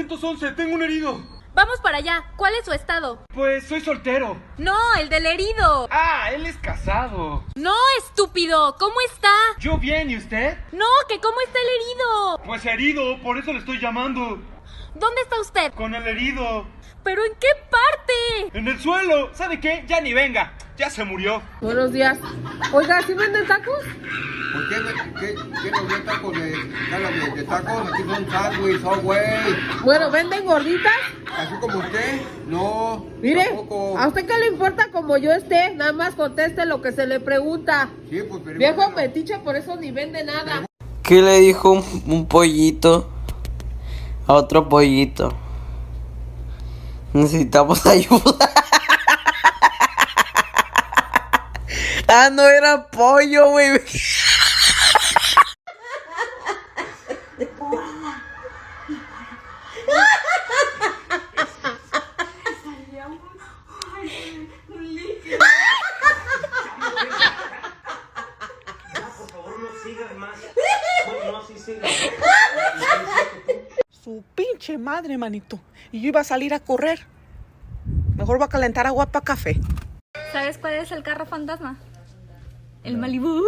911, tengo un herido. Vamos para allá. ¿Cuál es su estado? Pues soy soltero. No, el del herido. Ah, él es casado. No, estúpido. ¿Cómo está? Yo bien, ¿y usted? No, que cómo está el herido. Pues herido, por eso le estoy llamando. ¿Dónde está usted? Con el herido. ¿Pero en qué parte? En el suelo. ¿Sabe qué? Ya ni venga. Ya se murió. Buenos días. Oiga, ¿sí venden tacos? ¿Por qué nos ven tacos de tacos? Aquí son sándwiches, güey. Bueno, ¿venden gorditas? Así como usted, no. Mire, Tampoco. ¿a usted qué le importa como yo esté? Nada más conteste lo que se le pregunta. Sí, pues, pero Viejo metiche, por eso ni vende nada. ¿Qué le dijo un pollito a otro pollito? Necesitamos ayuda. Ah, no era pollo, güey. Su pinche madre, manito. Y yo iba a salir a correr. Mejor va a calentar agua para café. ¿Sabes cuál es el carro fantasma? El Malibu.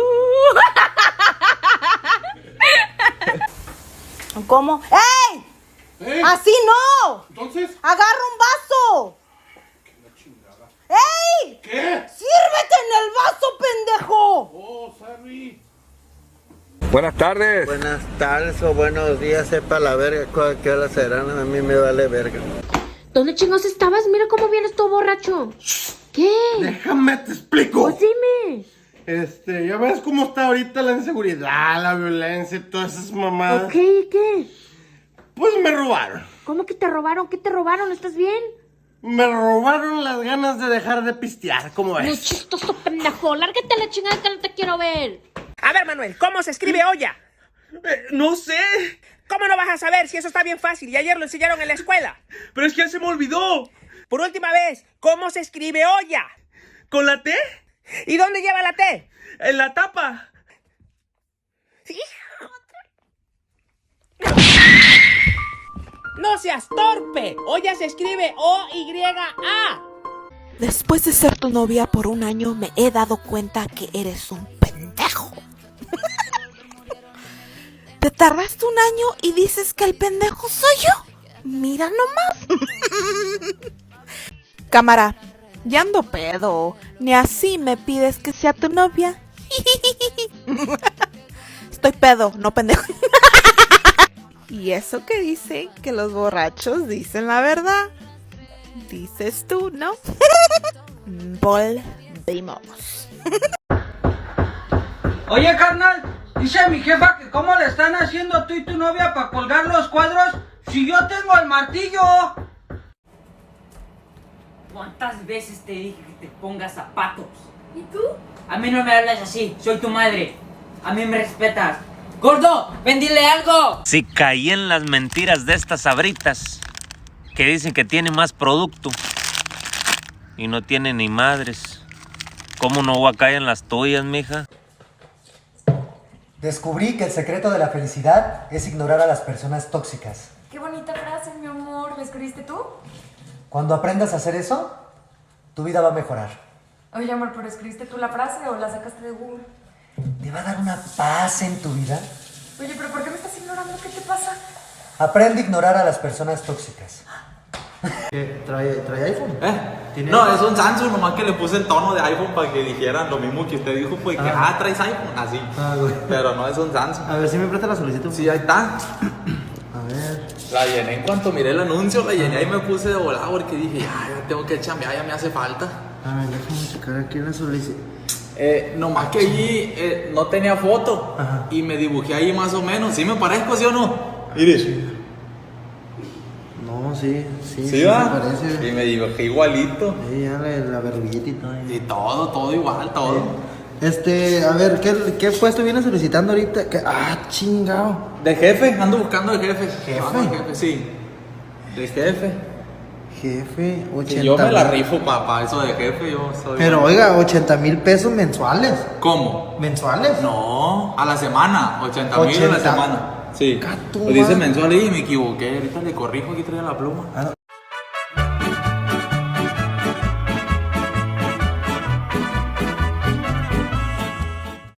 ¿Cómo? ¡Ey! ¡Así no! Entonces, ¡Agarra un vaso! ¡Ey! ¿qué? ¡Sírvete en el vaso, pendejo! Oh, sorry. Buenas tardes. Buenas tardes o buenos días, sepa la verga qué hora serán, a mí me vale verga. ¿Dónde chingos estabas? Mira cómo vienes todo borracho. ¿Qué? Déjame te explico. Pues dime. Ya ves cómo está ahorita la inseguridad, la violencia y todas esas mamadas. Ok, ¿y qué? Pues me robaron. ¿Cómo que te robaron? ¿Qué te robaron? ¿Estás bien? Me robaron las ganas de dejar de pistear, ¿cómo ves? Muy chistoso, pendejo. Lárgate a la chingada que no te quiero ver. A ver, Manuel, ¿cómo se escribe olla? No sé. ¿Cómo no vas a saber si eso está bien fácil? Y ayer lo enseñaron en la escuela. Pero es que ya se me olvidó. Por última vez, ¿cómo se escribe olla? ¿Con la T? ¿Y dónde lleva la T? En la tapa. ¡No seas torpe! Olla se escribe O-Y-A. Después de ser tu novia por un año me he dado cuenta que eres un pendejo. Te tardaste un año y dices que el pendejo soy yo. Mira nomás. Cámara, ya ando pedo. Ni así me pides que sea tu novia. Estoy pedo, no pendejo. Y eso que dice que los borrachos dicen la verdad. Dices tú, ¿no? Volvimos. Oye, carnal, dice mi jefa que cómo le están haciendo tú y tu novia para colgar los cuadros si yo tengo el martillo. ¿Cuántas veces te dije que te pongas zapatos? ¿Y tú? A mí no me hablas así, soy tu madre. A mí me respetas. ¡Gordo, ven, dile algo! Si caí en las mentiras de estas sabritas que dicen que tiene más producto y no tiene ni madres. ¿Cómo no voy a caer en las tuyas, mija? Descubrí que el secreto de la felicidad es ignorar a las personas tóxicas. Qué bonita frase, mi amor. ¿La escribiste tú? Cuando aprendas a hacer eso, tu vida va a mejorar. Oye, amor, ¿pero escribiste tú la frase o la sacaste de Google? Te va a dar una paz en tu vida. Oye, ¿pero por qué me estás ignorando? ¿Qué te pasa? Aprende a ignorar a las personas tóxicas. ¿Trae iPhone? No, es un Samsung, nomás que le puse el tono de iPhone para que dijeran lo mismo que usted dijo, pues que traes iPhone, así. Pero no es un Samsung. A ver si me presta la solicitud. Sí, ahí está. A ver. La llené en cuanto miré el anuncio, la llené y me puse de volada porque dije, ya tengo que chambear, ya me hace falta. A ver, déjame checar aquí la solicitud. Nomás que allí no tenía foto. Ajá. Y me dibujé ahí más o menos. ¿Sí me parezco, sí o no? Iris. No, sí ¿Sí va? me parece. Y me dibujé igualito. Sí, ya la verruguita y todo. Y todo igual, todo. A ver, ¿qué puesto viene solicitando ahorita? Chingado. De jefe, ando buscando de jefe. ¿Jefe? Jefe, sí. De jefe. Jefe, 80. Sí, yo me la rifo, papá, eso de jefe, yo soy. Pero oiga, 80,000 pesos mensuales. ¿Cómo? ¿Mensuales? No, a la semana, 80,000 a la semana. Sí. Pues dice mensual y me equivoqué. Ahorita le corrijo, aquí traía la pluma.